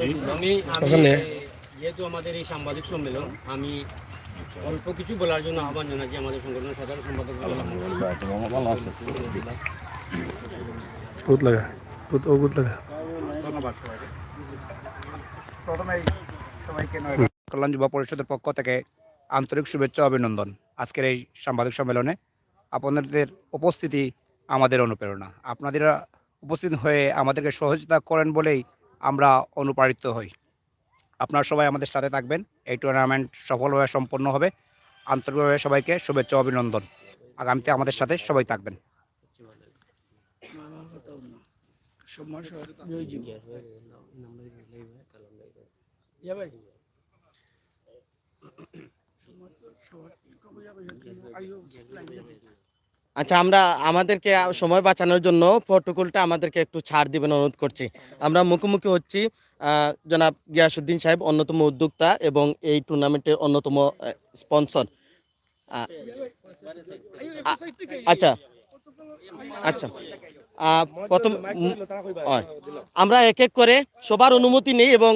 আমি যেহেতু আমাদের এই সাংবাদিক সম্মেলন, আমি অল্প কিছু বলার জন্য আহ্বান জানাচ্ছি আমাদের সংগঠনের সাধারণ সম্পাদক। প্রথমেই সবাইকে কল্যাণ যুব পরিষদের পক্ষ থেকে আন্তরিক শুভেচ্ছা অভিনন্দন। আজকের এই সাংবাদিক সম্মেলনে আপনাদের উপস্থিতি আমাদের অনুপ্রেরণা। আপনারা উপস্থিত হয়ে আমাদেরকে সহযোগিতা করেন বলেই আমরা অনুপ্রাণিত হই। আপনারা সবাই আমাদের সাথে থাকবেন। এই টুর্নামেন্ট সফলভাবে সম্পন্ন হবে। আন্তরিকভাবে সবাইকে শুভেচ্ছা অভিনন্দন। আগামীতে আমাদের সাথে সবাই থাকবেন। আচ্ছা, আমরা আমাদেরকে সময় বাঁচানোর জন্য প্রটোকলটা আমাদেরকে একটু ছাড় দিবেন অনুরোধ করছি। আমরা মুখোমুখি হচ্ছি জনাব গিয়াসউদ্দিন সাহেব, অন্যতম উদ্যোক্তা এবং এই টুর্নামেন্টের অন্যতম স্পন্সর। আচ্ছা আচ্ছা প্রথম আমরা এক এক করে সবার অনুমতি নেই এবং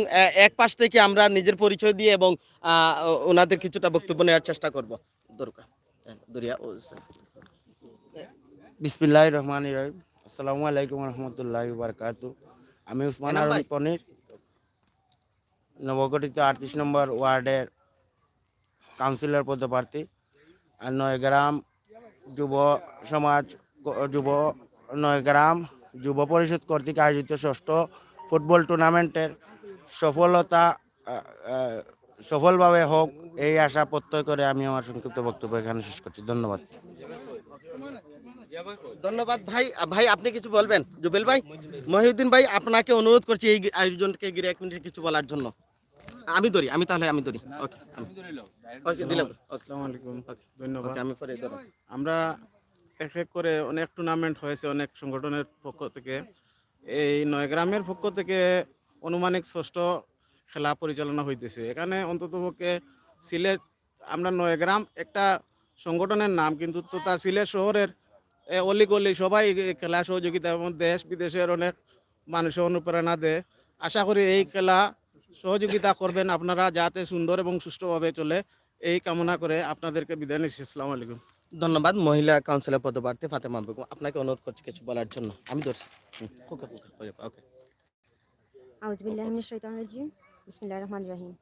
এক পাশ থেকে আমরা নিজের পরিচয় দিয়ে এবং ওনাদের কিছুটা বক্তব্য নেওয়ার চেষ্টা করব। দরকার দরিয়া ও বিসমিল্লাহির রহমানির রহিম। আসসালামু আলাইকুম রহমতুল্লাহি বারাকাতু। আমি উসমান আরুন পনির, নবগঠিত 38 নম্বর ওয়ার্ডের কাউন্সিলর পদপ্রার্থী। আর নয়গ্রাম যুব সমাজ নয়গ্রাম যুব পরিষদ কর্তৃক আয়োজিত ষষ্ঠ ফুটবল টুর্নামেন্টের সফলভাবে হোক এই আশা প্রত্যয় করে আমি আমার সংক্ষিপ্ত বক্তব্য এখানে শেষ করছি। ধন্যবাদ। ধন্যবাদ ভাই। ভাই আপনি কিছু বলবেন? জুবেল ভাই, মহিউদ্দিন ভাই, আপনাকে অনুরোধ করছি এই আয়োজনকে ঘিরে 1 মিনিট কিছু বলার জন্য। আমি ধরি। ওকে, ওকে দিলাম। আসসালামু আলাইকুম, ধন্যবাদ। আমি পরে ধরো। আমরা এক এক করে অনেক টুর্নামেন্ট হয়েছে অনেক সংগঠনের পক্ষ থেকে। এই নয়গ্রামের পক্ষ থেকে অনুমানিক ষষ্ঠ খেলা পরিচালনা হইতেছে। এখানে অন্ততপক্ষে সিলেট, আমরা নয়গ্রাম একটা সংগঠনের নাম, কিন্তু তো তা সিলেট শহরের অলিগলি সবাই খেলা সহযোগিতা এবং দেশ বিদেশের অনেক মানুষ অনুপ্রেরণা দেয়। আশা করি এই খেলা সহযোগিতা করবেন আপনারা, যাতে সুন্দর এবং সুষ্ঠুভাবে চলে, এই কামনা করে আপনাদেরকে বিদায় নিচ্ছি। আসসালামু আলাইকুম। ধন্যবাদ। মহিলা কাউন্সিলর পদপ্রার্থী ফাতেমা বেগম, আপনাকে অনুরোধ করছি কিছু বলার জন্য। আমি ধরছি। ওকে। আউযুবিল্লাহি মিনাশ শাইতানির রাজিম। বিসমিল্লাহির রহমানির রহিম।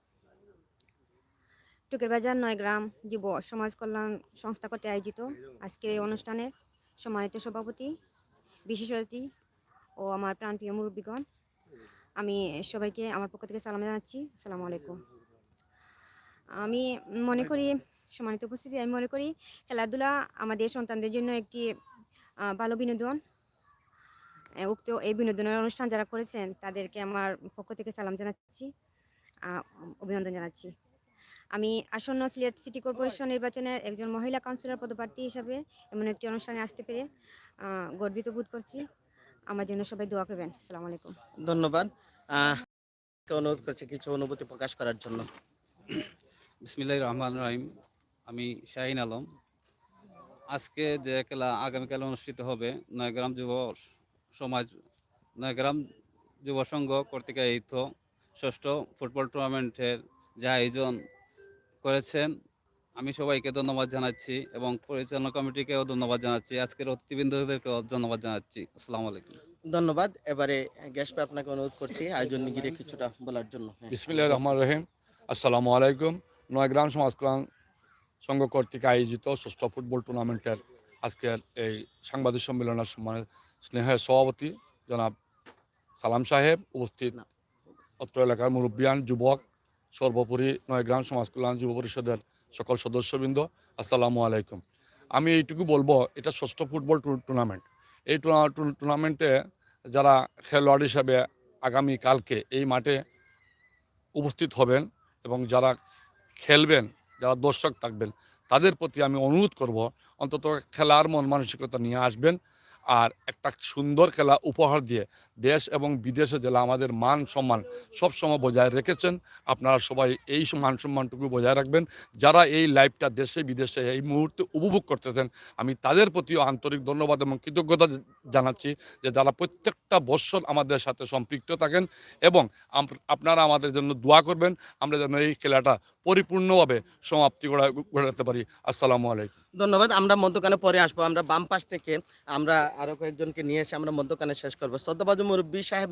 টুকেরবাজার নয়গ্রাম যুব সমাজ কল্যাণ সংস্থা কর্তৃক আয়োজিত আজকের এই অনুষ্ঠানের সম্মানিত সভাপতি, বিশেষ অতিথি ও আমার প্রাণপ্রিয় মুরব্বীগণ, আমি সবাইকে আমার পক্ষ থেকে সালাম জানাচ্ছি। আসসালামু আলাইকুম। আমি মনে করি, সম্মানিত উপস্থিতি, আমি মনে করি খেলাধুলা আমাদের সন্তানদের জন্য একটি ভালো বিনোদন। উক্ত এই বিনোদনের অনুষ্ঠান যারা করেছেন তাদেরকে আমার পক্ষ থেকে সালাম জানাচ্ছি, অভিনন্দন জানাচ্ছি। আমি আসন্ন সিলেট সিটি কর্পোরেশন নির্বাচনের একজন মহিলা কাউন্সিলর পদপ্রার্থী হিসাবে এমন একটি অনুষ্ঠানে আসতে পেরে গর্বিত বোধ করছি। আমার জন্য সবাই দোয়া করবেন। আসসালামু আলাইকুম। ধন্যবাদ। অনুরোধ করছি কিছু অনুভূতি প্রকাশ করার জন্য। বিসমিল্লাহির রহমানির রহিম। আমি শাহিন আলম। আজকে যে খেলা আগামীকাল অনুষ্ঠিত হবে, নয়গ্রাম যুব সংঘ কর্তৃক আয়োজিত ষষ্ঠ ফুটবল টুর্নামেন্টের যে আয়োজন করেছেন, আমি সবাইকে ধন্যবাদ জানাচ্ছি এবং পরিচালনা কমিটিকেও ধন্যবাদ জানাচ্ছি, আজকের অতিথিবৃন্দদেরকেও ধন্যবাদ জানাচ্ছি। আসসালামু আলাইকুম। ধন্যবাদ। এবারে গ্যাসপে আপনাকে অনুরোধ করছি আয়োজন ঘিরে কিছুটা বলার জন্য। বিসমিল্লাহির রহমানির রহিম। আসসালামু আলাইকুম। নয়গ্রাম সমাজ কল্যাণ সংঘ কর্তৃক আয়োজিত ষষ্ঠ ফুটবল টুর্নামেন্টের আজকের এই সাংবাদিক সম্মেলনের সম্মানিত স্নেহের সভাপতি জনাব সালাম সাহেব, উপস্থিত অত্র এলাকার মুরব্বিয়ান, যুবক, সর্বোপরি নয়গ্রাম সমাজ কল্যাণ যুব পরিষদের সকল সদস্যবৃন্দ, আসসালামু আলাইকুম। আমি এইটুকু বলবো, এটা ষষ্ঠ ফুটবল টুর্নামেন্ট। এই টুর্নামেন্টে যারা খেলোয়াড় হিসাবে আগামীকালকে এই মাঠে উপস্থিত হবেন এবং যারা খেলবেন, যারা দর্শক থাকবেন, তাদের প্রতি আমি অনুরোধ করব অন্তত খেলার মন মানসিকতা নিয়ে আসবেন। আর একটা সুন্দর খেলা উপহার দিয়ে দেশ এবং বিদেশে জেলা আমাদের মান সম্মান সবসময় বজায় রেখেছেন। আপনারা সবাই এই মান সম্মানটুকু বজায় রাখবেন। যারা এই লাইভটা দেশে বিদেশে এই মুহূর্তে উপভোগ করতেছেন, আমি তাদের প্রতিও আন্তরিক ধন্যবাদ এবং কৃতজ্ঞতা জানাচ্ছি যে যারা প্রত্যেকটা বৎসর আমাদের সাথে সম্পৃক্ত থাকেন এবং আপনারা আমাদের জন্য দোয়া করবেন, আমরা যেন এই খেলাটা পরিপূর্ণভাবে সমাপ্তি ঘটাতে পারি। আসসালামু আলাইকুম। ধন্যবাদ। আমরা মধ্যখানে পরে আসবো। আমরা বাম পাশ থেকে আমরা আরো কয়েকজনকে নিয়ে এসে আমরা মধ্যখানে শেষ করবো। শ্রদ্ধাবাজু মুরব্বী সাহেব,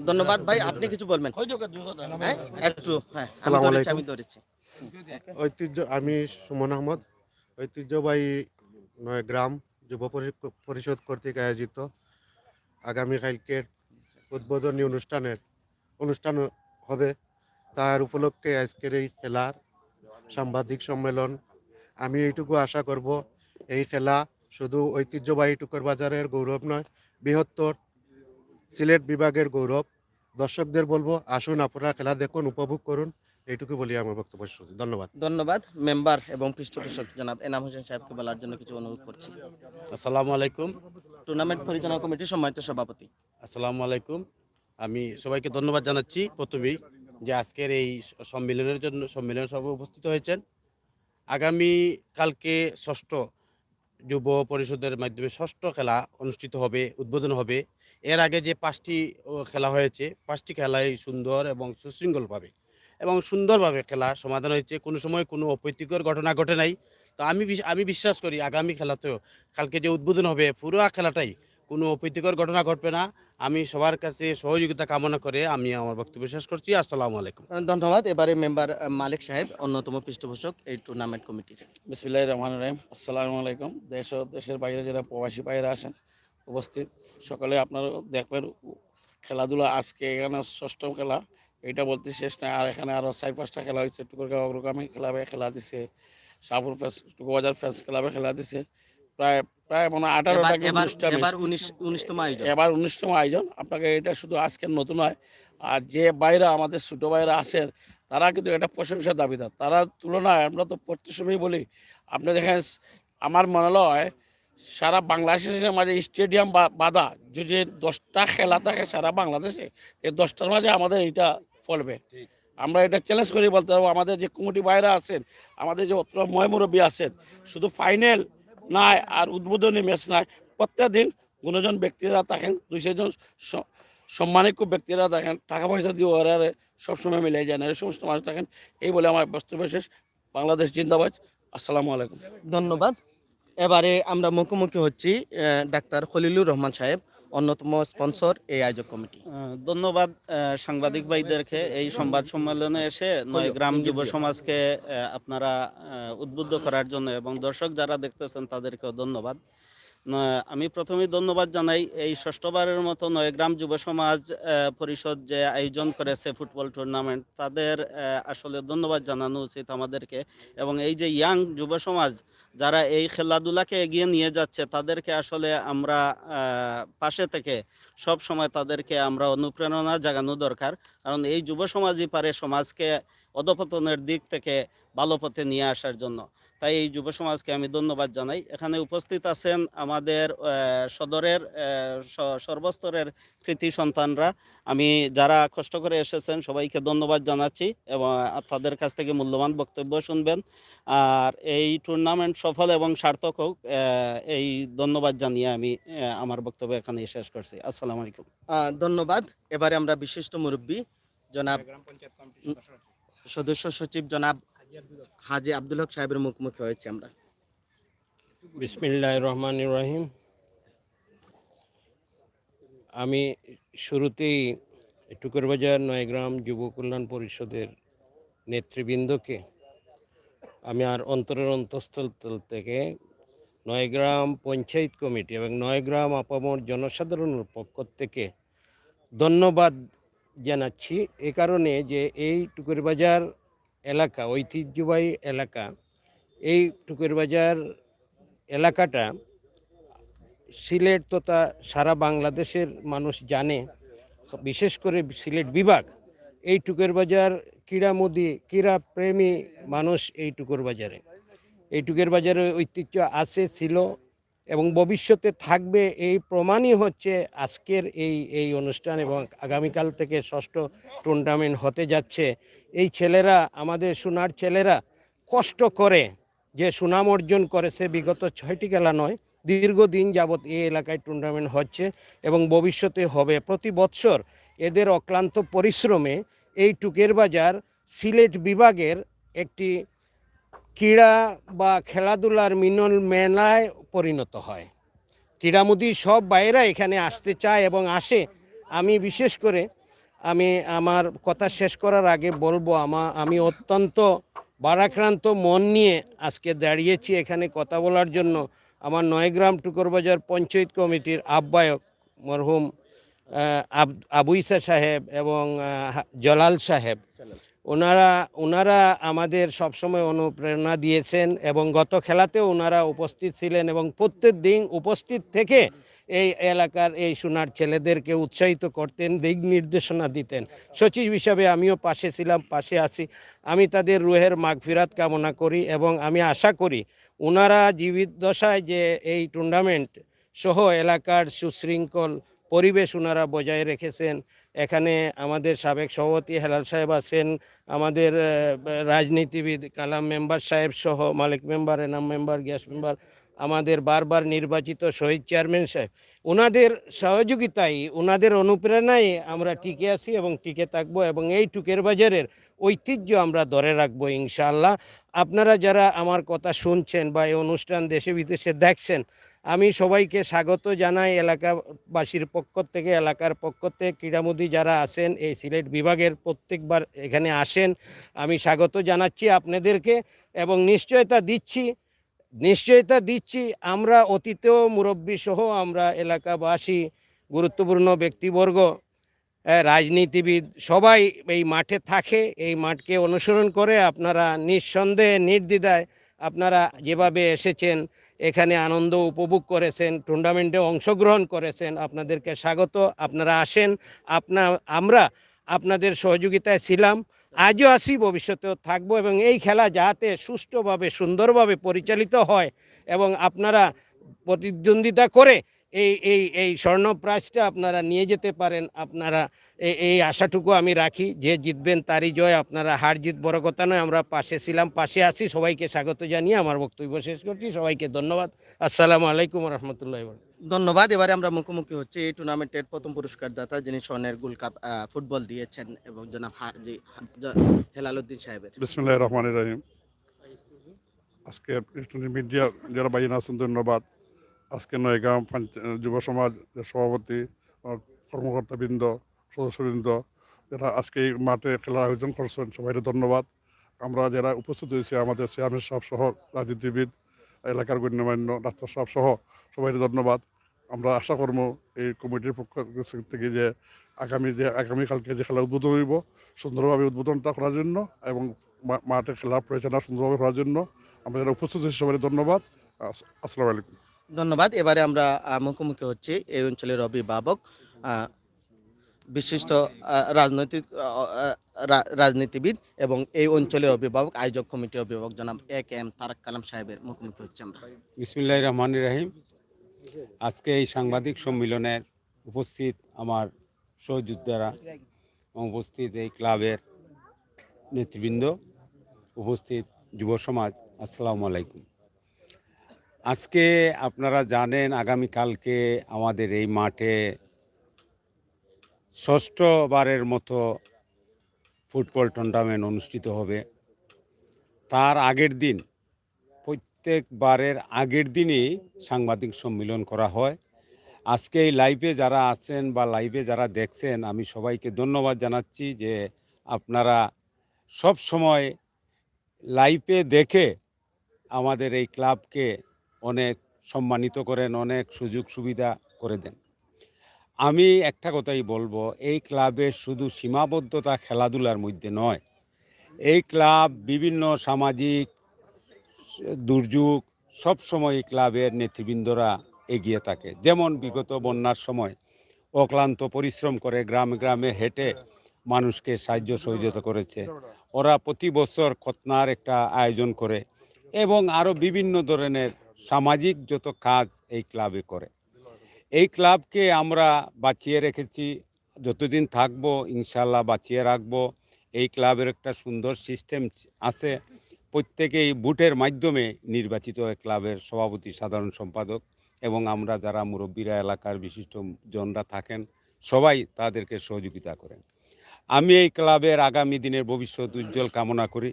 ধন্যবাদ ভাই। আপনি কিছু বলবেন? হ্যাঁ, একটু। হ্যাঁ, আমি ধরেছি। আমি সুমন আহমদ, ঐতিহ্যবাহী গ্রাম যুব পরিষদ কর্তৃক আয়োজিত আগামীকালকের উদ্বোধনী অনুষ্ঠান হবে, তার উপলক্ষে আজকের এই খেলার সাংবাদিক সম্মেলন। আমি এইটুকু আশা করব, এই খেলা শুধু ঐতিহ্যবাহী টুকরবাজারের গৌরব নয়, বৃহত্তর সিলেট বিভাগের গৌরব। দর্শকদের বলবো, আসুন আপনারা খেলা দেখুন, উপভোগ করুন। এইটুকু বলি আমার বক্তব্য শেষ। ধন্যবাদ। ধন্যবাদ। মেম্বার এবং পৃষ্ঠপোষক জনাব এনাম হোসেন সাহেবকে বলার জন্য কিছু অনুরোধ করছি। আসসালামু আলাইকুম। টুর্নামেন্ট পরিচালনা কমিটির সম্মানিত সভাপতি। আসসালামু আলাইকুম। আমি সবাইকে ধন্যবাদ জানাচ্ছি প্রথমেই যে আজকের এই সম্মেলনের সভায় উপস্থিত হয়েছেন। আগামী কালকে ষষ্ঠ যুব পরিষদের মাধ্যমে ষষ্ঠ খেলা অনুষ্ঠিত হবে, উদ্বোধন হবে। এর আগে যে 5টি খেলা হয়েছে, 5টি খেলাই সুন্দর এবং সুশৃঙ্খলভাবে এবং সুন্দরভাবে খেলা সমাধান হয়েছে। কোনো সময় কোনো অপ্রীতিকর ঘটনা ঘটে নাই। তো আমি বিশ্বাস করি আগামী খেলাতেও কালকে যে উদ্বোধন হবে পুরো খেলাটাই কোনো অপ্রীতিকর ঘটনা ঘটবে না। আমি সবার কাছে সহযোগিতা কামনা করে আমি আমার বক্তব্য শেষ করছি। আসসালামু আলাইকুম। ধন্যবাদ। এবারে মেম্বার মালিক সাহেব, অন্যতম পৃষ্ঠপোষক এই টুর্নামেন্ট কমিটির। বিসমিল্লাহির রহমানির রহিম। আসসালামু আলাইকুম। দেশ ও দেশের বাইরে যারা প্রবাসী ভাইরা আসেন উপস্থিত, সকালে আপনারা দেখবেন খেলাধুলা আজকে এখানে ষষ্ঠ খেলা, এটা বলতে শেষ না। আর এখানে আরও 4-5টা খেলা হয়েছে। টুকুরগাঁও অগ্রগামী ক্লাবে খেলা দিছে, শাহপুর টুকুবাজার ফ্যান্স ক্লাবে খেলা দিছে। প্রায় মানে 18টা অনুষ্ঠান, এবার 19তম আয়োজন। এবার 19তম আয়োজন। আপনাকে এটা শুধু আজকের নতুন হয়। আর যে বাইরা আমাদের ছোটো বাইরা আছেন তারা কিন্তু এটা প্রশংসার দাবিদার। তারা তুলনায় আমরা তো প্রত্যেক সময় বলি, আপনি দেখেন আমার মনে হয় সারা বাংলাদেশের মাঝে স্টেডিয়াম বাধা যদি 10টা খেলা থাকে সারা বাংলাদেশে, এই 10টার মাঝে আমাদের এইটা ফলবে। আমরা এটা চ্যালেঞ্জ করে বলতে পারবো, আমাদের যে কমিটি বাইরে আছেন, আমাদের যে অত ময়মুরব্বী আছেন, শুধু ফাইনাল নাই আর উদ্বোধনী ম্যাচ নাই, প্রত্যেক দিন গুণজন ব্যক্তিরা থাকেন, 200 জন সম্মানিত ব্যক্তিরা থাকেন, টাকা পয়সা দিয়ে ওরা সবসময় মিলে যায় না, এই সমস্ত মানুষ থাকেন। এই বলে আমার বক্তব্য শেষ। বাংলাদেশ জিন্দাবাদ। আসসালামু আলাইকুম। ধন্যবাদ। এবারে আমরা মুখোমুখি হচ্ছি ডাক্তার খলিলুর রহমান সাহেব, অন্যতম স্পন্সর এই আয়োজক কমিটি। ধন্যবাদ সাংবাদিক ভাইদেরকে এই সংবাদ সম্মেলনে এসে নয়গ্রাম যুব সমাজকে আপনারা উদ্বুদ্ধ করার জন্য, এবং দর্শক যারা দেখতেছেন তাদেরকেও ধন্যবাদ। আমি প্রথমেই ধন্যবাদ জানাই এই ষষ্ঠবারের মতো নয়গ্রাম যুব সমাজ পরিষদ যে আয়োজন করেছে ফুটবল টুর্নামেন্ট, তাদের আসলে ধন্যবাদ জানানো উচিত আমাদেরকে। এবং এই যে ইয়াং যুব সমাজ যারা এই খেলাধুলাকে এগিয়ে নিয়ে যাচ্ছে, তাদেরকে আসলে আমরা পাশে থেকে সব সময় তাদেরকে আমরা অনুপ্রেরণা জাগানো দরকার। কারণ এই যুব সমাজই পারে সমাজকে অধপতনের দিক থেকে ভালো পথে নিয়ে আসার জন্য। তাই এই যুব সমাজকে আমি ধন্যবাদ জানাই। এখানে উপস্থিত আছেন আমাদের সদরের সর্বস্তরের কৃতি সন্তানরা। আমি যারা কষ্ট করে এসেছেন সবাইকে ধন্যবাদ জানাচ্ছি এবং তাদের কাছ থেকে মূল্যবান বক্তব্য শুনবেন। আর এই টুর্নামেন্ট সফল এবং সার্থক হোক, এই ধন্যবাদ জানিয়ে আমি আমার বক্তব্য এখানে শেষ করছি। আসসালামু আলাইকুম। ধন্যবাদ। এবারে আমরা বিশিষ্ট মুরব্বী জনাব সদস্য সচিব জনাব হাজি আব্দুল হক সাহেবের মুখোমুখি হয়েছে আমরা। বিসমিল্লাহির রহমানির রহিম। আমি শুরুতেই টুকুরবাজার নয়গ্রাম যুব কল্যাণ পরিষদের নেতৃবৃন্দকে আমি আর অন্তরের অন্তঃস্থল থেকে নয়গ্রাম পঞ্চায়েত কমিটি এবং নয়গ্রাম আপামর জনসাধারণের পক্ষ থেকে ধন্যবাদ জানাচ্ছি। এ কারণে যে এই টুকুরবাজার এলাকা ঐতিহ্যবাহী এলাকা, এই টুকুরবাজার এলাকাটা সিলেট তথা সারা বাংলাদেশের মানুষ জানে, বিশেষ করে সিলেট বিভাগ। এই টুকুরবাজার ক্রীড়া প্রেমী মানুষ এই টুকুরবাজারে। এই টুকুরবাজারের ঐতিহ্য আছে, ছিল এবং ভবিষ্যতে থাকবে এই প্রমাণই হচ্ছে আজকের এই অনুষ্ঠান এবং আগামীকাল থেকে ষষ্ঠ টুর্নামেন্ট হতে যাচ্ছে। এই ছেলেরা, আমাদের সোনার ছেলেরা কষ্ট করে যে সুনাম অর্জন করেছে, বিগত 6টি খেলা নয়, দীর্ঘদিন যাবৎ এই এলাকায় টুর্নামেন্ট হচ্ছে এবং ভবিষ্যতে হবে। প্রতি বৎসর এদের অক্লান্ত পরিশ্রমে এই টুকের বাজার সিলেট বিভাগের একটি ক্রীড়া বা খেলাধুলার মিলন মেলায় পরিণত হয়। ক্রীড়ামোদী সব বাইরা এখানে আসতে চায় এবং আসে। আমি বিশেষ করে আমার কথা শেষ করার আগে বলবো, আমি অত্যন্ত ভারাক্রান্ত মন নিয়ে আজকে দাঁড়িয়েছি এখানে কথা বলার জন্য। আমার নয়গ্রাম টুকরবাজার পঞ্চায়েত কমিটির আহ্বায়ক মরহুম আবু ইসা সাহেব এবং জলাল সাহেব, ওনারা আমাদের সবসময় অনুপ্রেরণা দিয়েছেন এবং গত খেলাতেও ওনারা উপস্থিত ছিলেন এবং প্রত্যেক দিন উপস্থিত থেকে এই এলাকার এই সোনার ছেলেদেরকে উৎসাহিত করতেন, দিক নির্দেশনা দিতেন। সচিব হিসাবে আমিও পাশে ছিলাম, পাশে আছি। আমি তাদের রুহের মাগফিরাত কামনা করি এবং আমি আশা করি ওনারা জীবিত দশায় যে এই টুর্নামেন্ট সহ এলাকার সুশৃঙ্খল পরিবেশ ওনারা বজায় রেখেছেন। এখানে আমাদের সাবেক সভাপতি হেলাল সাহেব আছেন, আমাদের রাজনীতিবিদ কালাম মেম্বার সাহেব সহ মালিক মেম্বার, এনাম মেম্বার, গ্যাস মেম্বার, আমাদের বারবার নির্বাচিত শহীদ চেয়ারম্যান সাহেব, ওনাদের সহযোগিতায়, ওনাদের অনুপ্রেরণায় আমরা টিকে আছি এবং টিকে থাকবো এবং এই টুকের বাজারের ঐতিহ্য আমরা ধরে রাখবো ইনশাআল্লাহ। আপনারা যারা আমার কথা শুনছেন বা এই অনুষ্ঠান দেশে বিদেশে দেখছেন, আমি সবাইকে স্বাগত জানাই এলাকাবাসীর পক্ষ থেকে, এলাকার পক্ষ থেকে। ক্রীড়ামোদী যারা আছেন এই সিলেট বিভাগের প্রত্যেকবার এখানে আসেন, আমি স্বাগত জানাচ্ছি আপনাদেরকে এবং নিশ্চয়তা দিচ্ছি আমরা অতীতেও মুরব্বী সহ আমরা এলাকাবাসী, গুরুত্বপূর্ণ ব্যক্তিবর্গ, রাজনীতিবিদ সবাই এই মাঠে থাকে, এই মাঠকে অনুসরণ করে। আপনারা নিঃসন্দেহে নির্দ্বিধায় আপনারা যেভাবে এসেছেন, এখানে আনন্দ উপভোগ করেছেন, টুর্নামেন্টে অংশগ্রহণ করেছেন, আপনাদেরকে স্বাগত। আপনারা আসেন, আমরা আপনাদের সহযোগিতায় ছিলাম, আজও আসি, ভবিষ্যতেও থাকবো এবং এই খেলা যাতে সুষ্ঠুভাবে সুন্দরভাবে পরিচালিত হয় এবং আপনারা প্রতিদ্বন্দ্বিতা করে এই স্বর্ণ প্রাইজটা আপনারা নিয়ে যেতে পারেন। আপনারা এই আশাটুকু আমি রাখি, যে জিতবেন তারই জয়। আপনারা হার জিত বড় কথা নয়, আমরা পাশে ছিলাম, পাশে আছি। সবাইকে স্বাগত জানিয়ে আমার বক্তব্য শেষ করছি। সবাইকে ধন্যবাদ। আসসালামু আলাইকুম রহমতুল্লাহ। ধন্যবাদ। এবারে আমরা মুখোমুখি হচ্ছি এই টুর্নামেন্টের প্রথম পুরস্কার দাতা, যিনি স্বর্ণের গোল্ড কাপ ফুটবল দিয়েছেন, এবং জনাব হেলাল উদ্দিন সাহেবের। বিসমিল্লাহির রহমানির রহিম। আজকে মিডিয়া যারা বাইরে আছেন ধন্যবাদ। আজকে নয়গ্রাম যুব সমাজ সভাপতি, কর্মকর্তাবৃন্দ, সদস্যবৃন্দ যারা আজকে এই মাঠে খেলার আয়োজন করছেন, সবাই ধন্যবাদ। আমরা যারা উপস্থিত হয়েছি, আমাদের চেয়ারম্যান সাহেব সহ রাজনীতিবিদ, এলাকার গণ্যমান্য ডাক্তার সাহেব সহ সবাই ধন্যবাদ। আমরা আশা করবো এই কমিটির পক্ষ থেকে যে আগামীকালকে যে খেলা উদ্বোধন হইব, সুন্দরভাবে উদ্বোধনটা করার জন্য এবং মাঠে খেলা পরিচালনা সুন্দরভাবে করার জন্য আমরা যারা উপস্থিত হয়েছি সবাই ধন্যবাদ। আসসালামু আলাইকুম। ধন্যবাদ। এবারে আমরা মুখোমুখি হচ্ছি এই অঞ্চলের অভিভাবক, বিশিষ্ট রাজনীতিবিদ এবং এই অঞ্চলের অভিভাবক, আয়োজক কমিটির অভিভাবক জনাব AK-M তারেক কালাম সাহেবের মুখোমুখি হচ্ছে আমরা। বিসমিল্লাহির রহমানির রহিম। আজকে এই সাংবাদিক সম্মেলনের উপস্থিত আমার সহযোদ্ধারা, উপস্থিত এই ক্লাবের নেতৃবৃন্দ, উপস্থিত যুব সমাজ, আসসালামু আলাইকুম। আজকে আপনারা জানেন আগামীকালকে আমাদের এই মাঠে ষষ্ঠবারের মতো ফুটবল টুর্নামেন্ট অনুষ্ঠিত হবে। তার আগের দিন, প্রত্যেকবারের আগের দিনই সাংবাদিক সম্মেলন করা হয়। আজকে এই লাইভে যারা আছেন বা লাইভে যারা দেখছেন, আমি সবাইকে ধন্যবাদ জানাচ্ছি যে আপনারা সব সময় লাইভে দেখে আমাদের এই ক্লাবকে অনেক সম্মানিত করেন, অনেক সুযোগ সুবিধা করে দেন। আমি একটা কথাই বলবো, এই ক্লাবের শুধু সীমাবদ্ধতা খেলাধুলার মধ্যে নয়, এই ক্লাব বিভিন্ন সামাজিক দুর্যোগ সব সময় এই ক্লাবের নেতৃবৃন্দরা এগিয়ে থাকে। যেমন বিগত বন্যার সময় অক্লান্ত পরিশ্রম করে গ্রামে গ্রামে হেঁটে মানুষকে সাহায্য সহযোগিতা করেছে। ওরা প্রতি বছর খতনার একটা আয়োজন করে এবং আরও বিভিন্ন ধরনের সামাজিক যত কাজ এই ক্লাবে করে। এই ক্লাবকে আমরা বাঁচিয়ে রেখেছি, যতদিন থাকবো ইনশাল্লাহ বাঁচিয়ে রাখবো। এই ক্লাবের একটা সুন্দর সিস্টেম আছে, প্রত্যেকেই ভোটের মাধ্যমে নির্বাচিত হয় ক্লাবের সভাপতি, সাধারণ সম্পাদক এবং আমরা যারা মুরব্বীরা এলাকার বিশিষ্ট জনরা থাকেন সবাই তাদেরকে সহযোগিতা করেন। আমি এই ক্লাবের আগামী দিনের ভবিষ্যৎ উজ্জ্বল কামনা করি,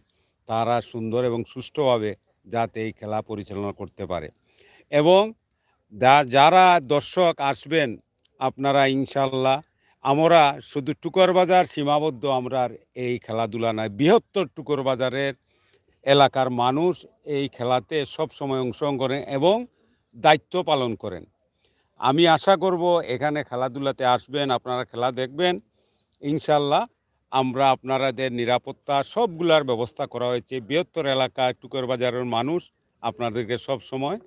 তারা সুন্দর এবং সুষ্ঠুভাবে যাতে এই খেলা পরিচালনা করতে পারে। এবং যারা দর্শক আসবেন আপনারা ইনশাল্লাহ, আমরা শুধু টুকর বাজার সীমাবদ্ধ আমরা এই খেলাধুলা নয়, বৃহত্তর টুকর বাজারের এলাকার মানুষ এই খেলাতে সব সময় অংশগ্রহণ করেন এবং দায়িত্ব পালন করেন। আমি আশা করব এখানে খেলাধুলাতে আসবেন, আপনারা খেলা দেখবেন ইনশাল্লাহ। আমরা আপনাদের নিরাপত্তা সবগুলার ব্যবস্থা করা হয়েছে। বৃহত্তর এলাকা টুকর বাজারের মানুষ আপনাদেরকে সব সময়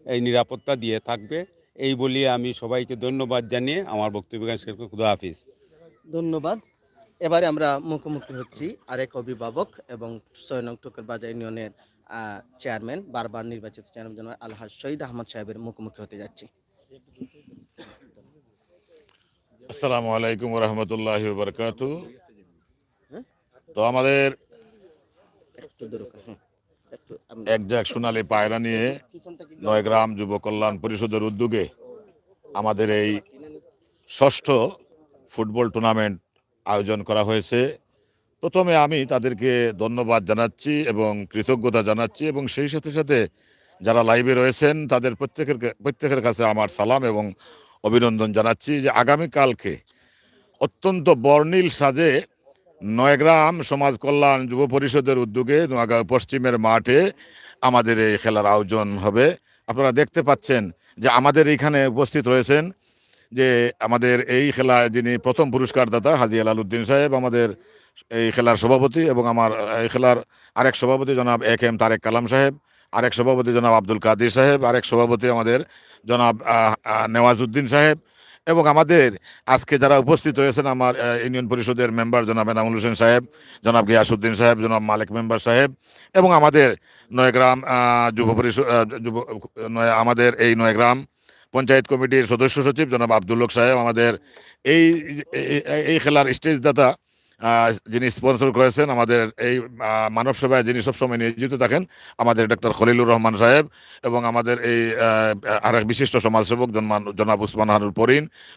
এই নিরাপত্তা দিয়ে থাকবে। এই বলি আমি সবাইকে ধন্যবাদ জানিয়ে আমার বক্তব্য শেষ করছি। খুদা হাফিজ। ধন্যবাদ। এবারে আমরা মুখোমুখি হচ্ছি আরেক অভিভাবক এবং ৬ নং টুকর বাজার ইউনিয়নের চেয়ারম্যান, বারবার নির্বাচিত চেয়ারম্যান জনাব আলহাজ শহীদ আহমদ সাহেবের মুখোমুখি হতে যাচ্ছি। আসসালামু আলাইকুম রহমতুল্লাহি ওয়া বারাকাতুহু। তো আমাদের এক জাগ সোনালী পায়রা নিয়ে নয়গ্রাম যুব কল্যাণ পরিষদের উদ্যোগে আমাদের এই ৬ষ্ঠ ফুটবল টুর্নামেন্ট আয়োজন করা হয়েছে। প্রথমে আমি তাদেরকে ধন্যবাদ জানাচ্ছি এবং কৃতজ্ঞতা জানাচ্ছি এবং সেই সাথে সাথে যারা লাইভে রয়েছেন তাদের প্রত্যেকের কাছে আমার সালাম এবং অভিনন্দন জানাচ্ছি যে আগামীকালকে অত্যন্ত বর্ণিল সাজে নয়গ্রাম সমাজ কল্যাণ যুব পরিষদের উদ্যোগে নোয়াগাঁও পশ্চিমের মাঠে আমাদের এই খেলার আয়োজন হবে। আপনারা দেখতে পাচ্ছেন যে আমাদের এইখানে উপস্থিত রয়েছেন যে আমাদের এই খেলায় যিনি প্রথম পুরস্কারদাতা হাজী আলালউদ্দিন সাহেব, আমাদের এই খেলার সভাপতি, এবং আমার এই খেলার আরেক সভাপতি জনাব AK-M তারেক কালাম সাহেব, আরেক সভাপতি জনাব আব্দুল কাদির সাহেব, আরেক সভাপতি আমাদের জনাব নেওয়াজউদ্দিন সাহেব, এবং আমাদের আজকে যারা উপস্থিত হয়েছেন আমার ইউনিয়ন পরিষদের মেম্বার জনাব এনামুল হোসেন সাহেব, জনাব গিয়াসউদ্দিন সাহেব, জনাব মালিক মেম্বার সাহেব, এবং আমাদের নয়গ্রাম যুব পরিষদ আমাদের এই নয়গ্রাম পঞ্চায়েত কমিটির সদস্য সচিব জনাব আব্দুল হক সাহেব, আমাদের এই খেলার স্টেজ দাতা যিনি স্পন্সর করেছেন, আমাদের এই মানব সেবায় যিনি সবসময় নিয়োজিত থাকেন আমাদের ডক্টর খলিলুর রহমান সাহেব, এবং আমাদের এই আরেক বিশিষ্ট সমাজসেবক জনাব উসমান হারুল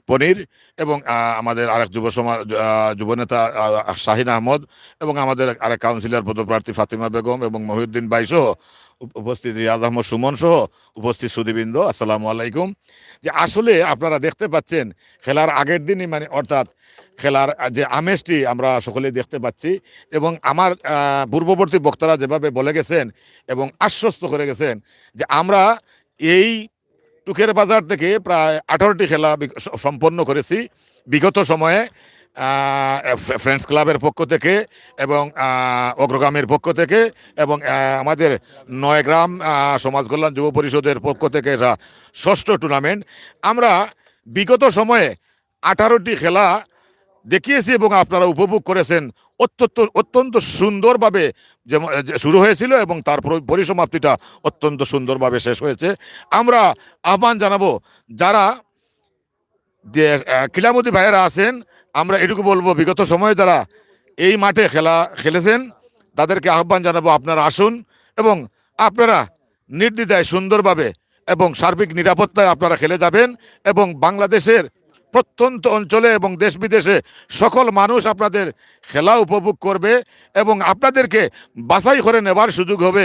পনির, এবং আমাদের আরেক যুবনেতা শাহিন আহমদ, এবং আমাদের আরেক কাউন্সিলর পদপ্রার্থী ফাতিমা বেগম এবং মহিউদ্দিন ভাই সহ উপস্থিত রিয়াজ আহমদ সুমন সহ উপস্থিত সুদীবৃন্দ, আসসালামু আলাইকুম। যে আসলে আপনারা দেখতে পাচ্ছেন খেলার আগের দিনই মানে অর্থাৎ খেলার যে আমেজটি আমরা সকলেই দেখতে পাচ্ছি, এবং আমার পূর্ববর্তী বক্তারা যেভাবে বলে গেছেন এবং আশ্বস্ত করে গেছেন যে আমরা এই টুকের বাজার থেকে প্রায় 18টি খেলা সম্পন্ন করেছি বিগত সময়ে ফ্রেন্ডস ক্লাবের পক্ষ থেকে এবং অগ্রগামীর পক্ষ থেকে এবং আমাদের নয়গ্রাম সমাজ কল্যাণ যুব পরিষদের পক্ষ থেকে এটা 6ষ্ঠ টুর্নামেন্ট। আমরা বিগত সময়ে 18টি খেলা দেখিয়েছি এবং আপনারা উপভোগ করেছেন। অত্যন্ত সুন্দরভাবে যেমন শুরু হয়েছিল এবং তার পরিসমাপ্তিটা অত্যন্ত সুন্দরভাবে শেষ হয়েছে। আমরা আহ্বান জানাবো যারা ক্রীড়ামোদী ভাইয়েরা আছেন, আমরা এটুকু বলবো বিগত সময়ে যারা এই মাঠে খেলেছেন তাদেরকে আহ্বান জানাবো আপনারা আসুন এবং আপনারা নির্দ্বিধায় সুন্দরভাবে এবং সার্বিক নিরাপত্তায় আপনারা খেলে যাবেন, এবং বাংলাদেশের প্রত্যন্ত অঞ্চলে এবং দেশ বিদেশে সকল মানুষ আপনাদের খেলা উপভোগ করবে এবং আপনাদেরকে বাছাই করে নেবার সুযোগ হবে।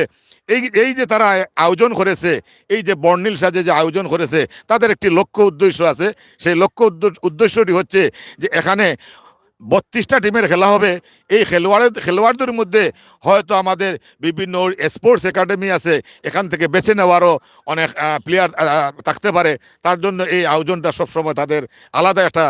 এই যে তারা আয়োজন করেছে, এই যে বর্ণিল সাজে যে আয়োজন করেছে, তাদের একটি লক্ষ্য উদ্দেশ্য আছে। সেই লক্ষ্য উদ্দেশ্যটি হচ্ছে যে এখানে 32টা টিমের খেলা হবে। এই খেলোয়াড়দের মধ্যে হয়তো আমাদের বিভিন্ন স্পোর্টস একাডেমি আছে, এখান থেকে বেছে নেওয়ারও অনেক প্লেয়ার থাকতে পারে। তার জন্য এই আয়োজনটা সবসময় তাদের আলাদা একটা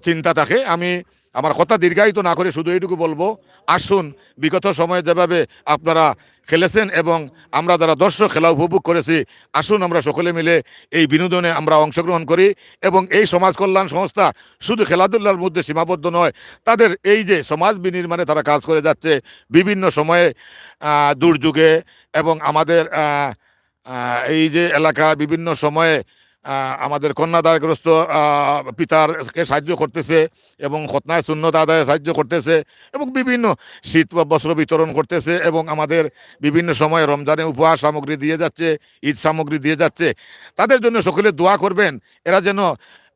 চিন্তা থাকে। আমি আমার কথা দীর্ঘায়িত না করে শুধু এইটুকু বলবো, আসুন বিগত সময়ে যেভাবে আপনারা খেলেছেন এবং আমরা যারা দর্শক খেলা উপভোগ করেছি, আসুন আমরা সকলে মিলে এই বিনোদনে আমরা অংশগ্রহণ করি। এবং এই সমাজ কল্যাণ সংস্থা শুধু খেলাধুলার মধ্যে সীমাবদ্ধ নয়, তাদের এই যে সমাজ বিনির্মাণে তারা কাজ করে যাচ্ছে বিভিন্ন সময়ে দুর্যোগে, এবং আমাদের এই যে এলাকা বিভিন্ন সময়ে আমাদের কন্যাদায়গ্রস্ত পিতারকে সাহায্য করতেছে এবং খতনায় সুন্নত আদায়ে সাহায্য করতেছে এবং বিভিন্ন শীত বস্ত্র বিতরণ করতেছে এবং আমাদের বিভিন্ন সময়ে রমজানে উপহার সামগ্রী দিয়ে যাচ্ছে, ঈদ সামগ্রী দিয়ে যাচ্ছে। তাদের জন্য সকলে দোয়া করবেন, এরা যেন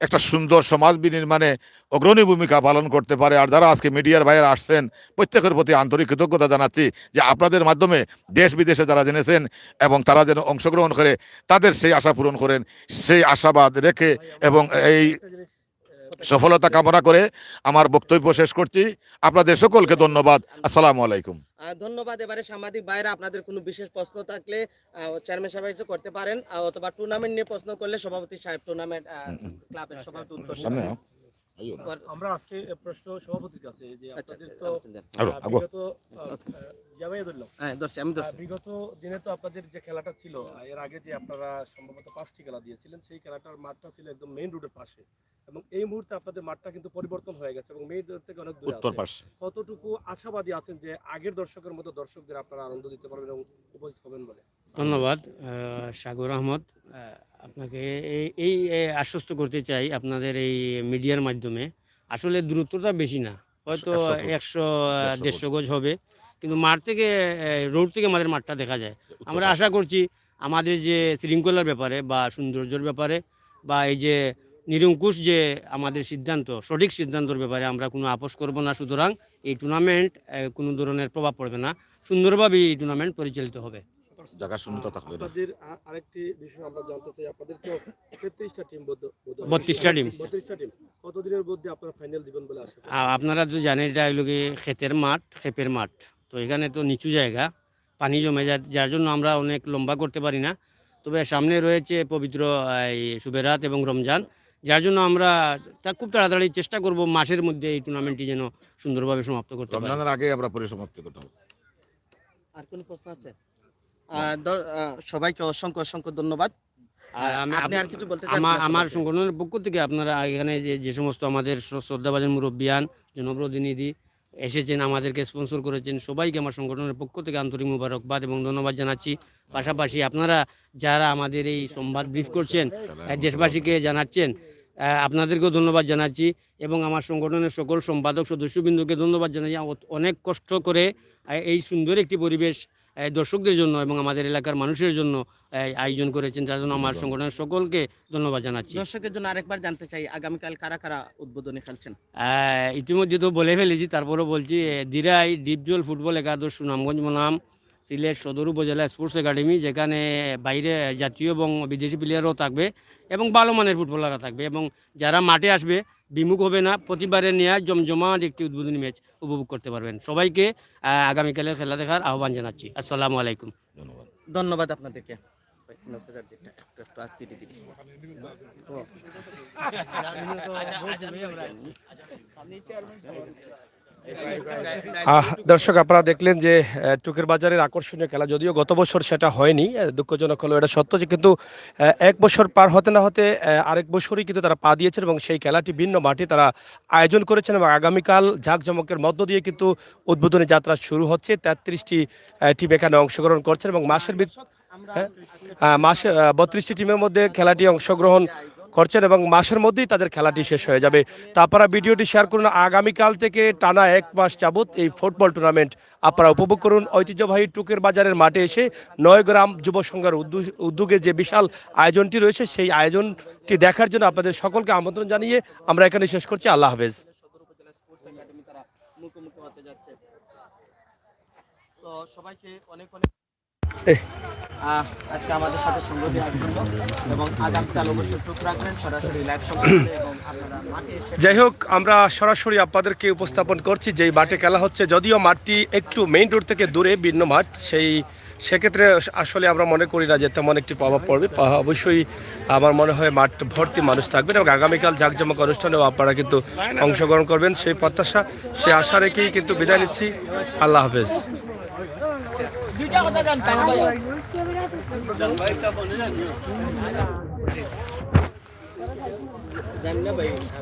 একটা সুন্দর সমাজ বিনির্মাণে অগ্রণী ভূমিকা পালন করতে পারে। আর যারা আজকে মিডিয়ার বাইরে আসছেন প্রত্যেকের প্রতি আন্তরিক কৃতজ্ঞতা জানাচ্ছি যে আপনাদের মাধ্যমে দেশ বিদেশে যারা জেনেছেন এবং তারা যেন অংশগ্রহণ করে তাদের সেই আশা পূরণ করেন, সেই আশাবাদ রেখে এবং এই সফলতা কামনা করে আমার বক্তব্য শেষ করছি। আপনাদের সকলকে ধন্যবাদ। আসসালামু আলাইকুম। ধন্যবাদ। এবারে সাংবাদিক ভাইরা আপনাদের কোনো বিশেষ প্রশ্ন থাকলে চেয়ারম্যান সাহেব করতে পারেন, অথবা টুর্নামেন্ট নিয়ে প্রশ্ন করলে সভাপতি সাহেব টুর্নামেন্ট ক্লাবের সভাপতি উত্তর আমরা আজকে প্রশ্ন সভাপতির কাছে যে আপনাদের তো বিগত দিনে তো আপনাদের যে খেলাটা ছিল এর আগে যে আপনারা সম্ভবত 5টি খেলা দিয়েছিলেন, সেই খেলাটার মাঠটা ছিল একদম মেইন রোডের পাশে, এবং এই মুহূর্তে আপনাদের মাঠটা কিন্তু পরিবর্তন হয়ে গেছে এবং মেইন রোড থেকে অনেক দূরে আছে। কতটুকু আশাবাদী আছেন যে আগের দর্শকের মতো দর্শকদের আপনারা আনন্দ দিতে পারবেন এবং উপস্থিত হবেন বলে? ধন্যবাদ সাগর আহমদ, আপনাকে এই আশ্বস্ত করতে চাই আপনাদের এই মিডিয়ার মাধ্যমে। আসলে দূরত্বটা বেশি না, হয়তো 100-150 গজ হবে, কিন্তু মাঠ থেকে রোড থেকে আমাদের মাঠটা দেখা যায়। আমরা আশা করছি আমাদের যে শৃঙ্খলার ব্যাপারে বা সৌন্দর্যের ব্যাপারে বা এই যে নিরঙ্কুশ যে আমাদের সিদ্ধান্ত, সঠিক সিদ্ধান্তের ব্যাপারে আমরা কোনো আপোষ করব না। সুতরাং এই টুর্নামেন্ট কোনো ধরনের প্রভাব পড়বে না, সুন্দরভাবে এই টুর্নামেন্ট পরিচালিত হবে। আপনাদের আরেকটি বিষয় আমরা জানতে চাই, আপনাদের তো 33টা টিম, 32টা টিম, কতদিনের মধ্যে আপনারা ফাইনাল দিবেন বলে আশা? আপনারা তো জানেন এটা হলো কি খেতের মাঠ, তো এখানে তো নিচু জায়গা, পানি জমে যায়, যার জন্য আমরা অনেক লম্বা করতে পারি না। তবে সামনে রয়েছে পবিত্র এই শুভেরাত এবং রমজান, যার জন্য আমরা খুব তাড়াতাড়ি চেষ্টা করব মাসের মধ্যে এই টুর্নামেন্টটি যেন সুন্দরভাবে সমাপ্ত করতে পারি। রমজানের আগে আমরা পরিসমাপ্তি করতে হবে। আর কোনো প্রশ্ন আছে? সবাইকে অসংখ্য ধন্যবাদ। আপনি আর কিছু বলতে চান? আমার সংগঠনের পক্ষ থেকে আপনারা এখানে যে সমস্ত আমাদের শ্রদ্ধাভাজন মুরব্বিয়ান, জনপ্রতিনিধি এসেছেন, আমাদেরকে স্পন্সর করেছেন, সবাইকে আমার সংগঠনের পক্ষ থেকে আন্তরিক মুবারকবাদ এবং ধন্যবাদ জানাচ্ছি। পাশাপাশি আপনারা যারা আমাদের এই সংবাদ ব্রিফ করছেন, দেশবাসীকে জানাচ্ছেন, আপনাদেরকেও ধন্যবাদ জানাচ্ছি এবং আমার সংগঠনের সকল সম্পাদক সদস্যবৃন্দকে ধন্যবাদ জানাচ্ছি। অনেক কষ্ট করে এই সুন্দর একটি পরিবেশ দর্শকদের জন্য এবং আমাদের এলাকার মানুষের জন্য আয়োজন করেছেন, যার জন্য আমার সংগঠনের সকলকে ধন্যবাদ জানাচ্ছি। দর্শকের জন্য আরেকবার জানতে চাই, আগামীকাল কারা কারা উদ্বোধনী খেলছেন? ইতিমধ্যে তো বলে ফেলেছি, তারপরেও বলছি, দিরাই ডিপজল ফুটবল একাদশ, সুনামগঞ্জ বনাম সিলেট সদর উপজেলা স্পোর্টস একাডেমি, যেখানে বাইরে জাতীয় এবং বিদেশি প্লেয়ারও থাকবে এবং ভালো মানের ফুটবলাররা থাকবে, এবং যারা মাঠে আসবে বিমুখ হবে না, প্রতিবারের নিয়ে জমজমাট একটি উদ্বোধনী ম্যাচ উপভোগ করতে পারবেন। সবাইকে আগামীকালের খেলা দেখার আহ্বান জানাচ্ছি। আসসালামু আলাইকুম। ধন্যবাদ আপনাদেরকে। দর্শক, আপনারা দেখলেন যে টুকের বাজারের আকর্ষণীয় খেলা, যদিও গত বছর সেটা হয়নি, দুঃখজনক হলো এটা সত্য, যে কিন্তু এক বছর পার হতে না হতে আরেক বছরই কিন্তু তারা পা দিয়েছেন এবং সেই খেলাটি ভিন্ন মাঠে তারা আয়োজন করেছেন এবং আগামীকাল জাঁকজমকের মধ্য দিয়ে কিন্তু উদ্বোধনী যাত্রা শুরু হচ্ছে। 33টি টিম এখানে অংশগ্রহণ করছেন এবং মাসে 32টি টিমের মধ্যে খেলাটি অংশগ্রহণ করছেন এবং মাসের মধ্যেই তাদের খেলাটি শেষ হয়ে যাবে। তা আপনারা ভিডিওটি শেয়ার করুন। আগামীকাল থেকে টানা 1 মাস যাবত এই ফুটবল টুর্নামেন্ট আপনারা উপভোগ করুন ঐতিহ্যবাহী টুকের বাজারের মাঠে এসে। 9 গ্রাম যুব সংঘের উদ্যোগে যে বিশাল আয়োজনটি রয়েছে, সেই আয়োজনটি দেখার জন্য আপনাদের সকলকে আমন্ত্রণ জানিয়ে আমরা এখানে শেষ করছি। আল্লাহ হাফেজ। তো সবাইকে অনেক আজকে আমাদের সাথে সঙ্গ দেওয়ার জন্য এবং আগামীকাল অবশ্যই চোখ রাখবেন সরাসরি লাইভ সংবাদে এবং আপনারা মাঠে এসে। যাই হোক, আমরা সরাসরি আপনাদেরকে উপস্থাপন করছি যেই মাঠে খেলা হচ্ছে, যদিও মাঠটি একটু মেইন রোড থেকে দূরে, ভিন্ন মাঠ, সেক্ষেত্রে আসলে আমরা মনে করি না যে তেমন একটি প্রভাব পড়বে। অবশ্যই আমার মনে হয় মাঠ ভর্তি মানুষ থাকবেন এবং আগামীকাল জাঁকজমক অনুষ্ঠানেও আপনারা কিন্তু অংশগ্রহণ করবেন, সেই প্রত্যাশা, সেই আশা রেখেই কিন্তু বিদায় নিচ্ছি। আল্লাহ হাফেজ। দুইটা কথা জানতাম ভাই।